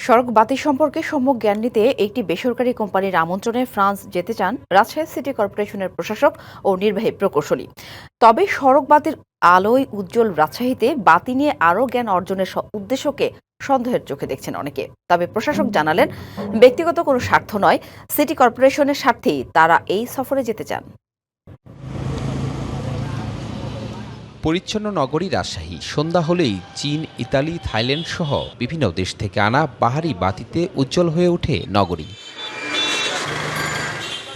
সড়ক বাতিল সম্পর্কে সম্যক জ্ঞান নিতে একটি বেসরকারি কোম্পানির আমন্ত্রণে ফ্রান্স যেতে চান রাজশাহী সিটি কর্পোরেশনের প্রশাসক ও নির্বাহী প্রকৌশলী। তবে সড়ক বাতির আলোয় উজ্জ্বল রাজশাহীতে বাতি নিয়ে আরও জ্ঞান অর্জনের উদ্দেশ্যকে সন্দেহের চোখে দেখছেন অনেকে। তবে প্রশাসক জানালেন, ব্যক্তিগত কোনো স্বার্থ নয়, সিটি কর্পোরেশনের স্বার্থেই তারা এই সফরে যেতে চান। পরিচ্ছন্ন নগরী রাজশাহী। সন্ধ্যা হলেই চীন, ইতালি, থাইল্যান্ড সহ বিভিন্ন দেশ থেকে আনা বাহারি বাতিতে উজ্জ্বল হয়ে ওঠে নগরী।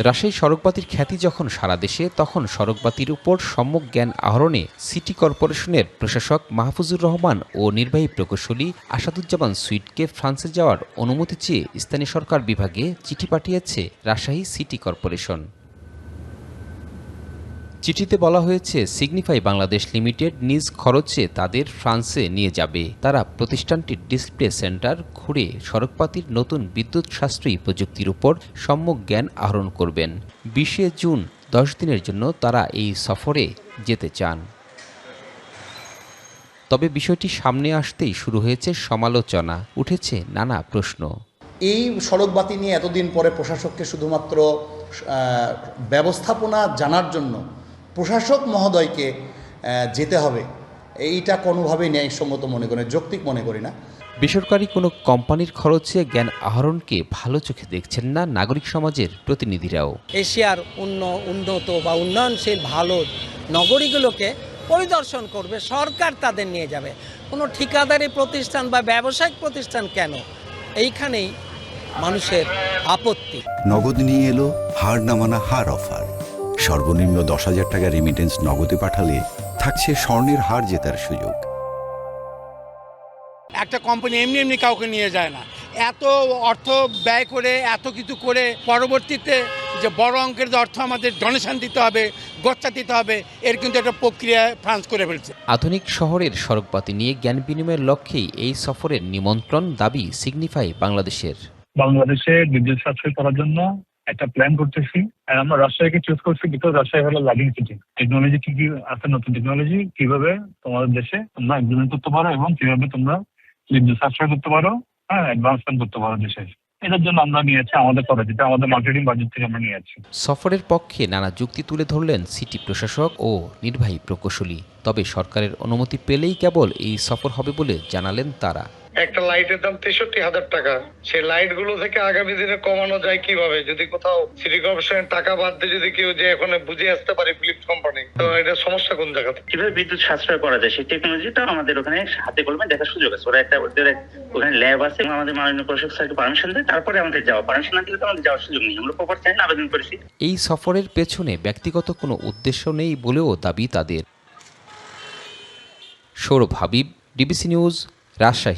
রাজশাহী সড়কবাতির খ্যাতি যখন সারা দেশে, তখন সড়কবাতির উপর সম্যক জ্ঞান আহরণে সিটি কর্পোরেশনের প্রশাসক মাহফুজুর রহমান ও নির্বাহী প্রকৌশলী আসাদুজ্জামান সুইটকে ফ্রান্সে যাওয়ার অনুমতি চেয়ে স্থানীয় সরকার বিভাগে চিঠি পাঠিয়েছে রাজশাহী সিটি কর্পোরেশন। চিঠিতে বলা হয়েছে, সিগনিফাই বাংলাদেশ লিমিটেড নিজ খরচে তাদের ফ্রান্সে নিয়ে যাবে। তারা প্রতিষ্ঠানটির ডিসপ্লে সেন্টার ঘুরে সড়কপাতির নতুন বিদ্যুৎ সাশ্রয়ী প্রযুক্তির উপর সম্যক জ্ঞান আহরণ করবেন। 20 জুন 10 দিনের জন্য তারা এই সফরে যেতে চান। তবে বিষয়টি সামনে আসতেই শুরু হয়েছে সমালোচনা, উঠেছে নানা প্রশ্ন। এই সড়ক বাতি নিয়ে এতদিন পরে প্রশাসককে শুধুমাত্র ব্যবস্থাপনা জানার জন্য প্রশাসক মহোদয়কে যেতে হবে, এইটা কোনোভাবেই ন্যায়সঙ্গত মনে করি, যৌক্তিক মনে করি না। বেসরকারি কোনো কোম্পানির খরচে জ্ঞান আহরণকে ভালো চোখে দেখছেন না নাগরিক সমাজের প্রতিনিধিরাও। এশিয়ার উন্নত বা উন্নয়নশীল ভালো নগরীগুলোকে পরিদর্শন করবে সরকার, তাদের নিয়ে যাবে। কোনো ঠিকাদারি প্রতিষ্ঠান বা ব্যবসায়িক প্রতিষ্ঠান কেন? এইখানেই মানুষের আপত্তি। নগদ নিয়ে এলো হার না মানা হার অফার। সর্বনিম্ন 10,000 টাকা রেমিটেন্স নগদে পাঠালে থাকছে স্বর্ণের হার জেতার সুযোগ। একটা কোম্পানি এমনি এমনি কাউকে নিয়ে যায় না, এত অর্থ ব্যয় করে এত কিছু করে পরবর্তীতে যে বড় অঙ্কের যে অর্থ আমাদের ডোনেশন দিতে হবে, গচ্চা দিতে হবে, এর কিন্তু একটা প্রক্রিয়া ফ্রান্স করে ফেলছে। আধুনিক শহরের সড়কবাতি নিয়ে জ্ঞান বিনিময়ের লক্ষ্যেই এই সফরের নিমন্ত্রণ, দাবি সিগনিফাই বাংলাদেশের। বাংলাদেশে বিদ্যুৎ সাশ্রয় করার জন্য একটা প্ল্যান করতেছি। আর আমরা রাজশাহীকে চুজ করছি বিকজ রাজশাহী হলো লাভিং সিটি। টেকনোলজি কি কি আছে, নতুন টেকনোলজি কিভাবে তোমাদের দেশে তোমরা ইমপ্লিমেন্ট করতে পারো এবং কিভাবে তোমরা বিদ্যুৎ সাশ্রয় করতে পারো, অ্যাডভান্সমেন্ট করতে পারো দেশে। এটার জন্য আমরা নিয়েছি আমাদের কলেজে, আমাদের মার্কেটিং বাজেট থেকে আমরা নিয়েছি। সফরের পক্ষে নানা যুক্তি তুলে ধরলেন সিটি প্রশাসক ও নির্বাহী প্রকৌশলী। তবে সরকারের অনুমতি পেলেই কেবল এই সফর হবে বলে জানালেন তারা। একটা লাইটের দাম 63,000 টাকা। সেই লাইট গুলো থেকে আগামী দিনে কমানো যায় কিভাবে? যদি কোথাও সিটি কর্পোরেশনের টাকা বাদ দিয়ে যদি কেউ যে এখানে বুঝে আসতে পারে ফিলিপস কোম্পানি, তো এটা সমস্যা কোন জায়গাতে? কিভাবে বিদ্যুৎ সাশ্রয় করা যায় সেই টেকনোলজিটা আমাদের ওখানে হাতে কলমে দেখার সুযোগ আছে। ওরা একটা ওখানে ল্যাব আছে, আমাদের মাননীয় প্রশাসক স্যারকে পারমিশন দেয়, তারপরে আমাদের যাওয়া। পারমিশন না দিলে তো আমাদের যাওয়ার সুযোগ নেই। আমরা প্রপার টাইমে আবেদন করেছি। এই সফরের পেছনে ব্যক্তিগত কোনো উদ্দেশ্য নেই বলেও দাবি তাদের। Sourav Habib, DBC news, Rajshahi.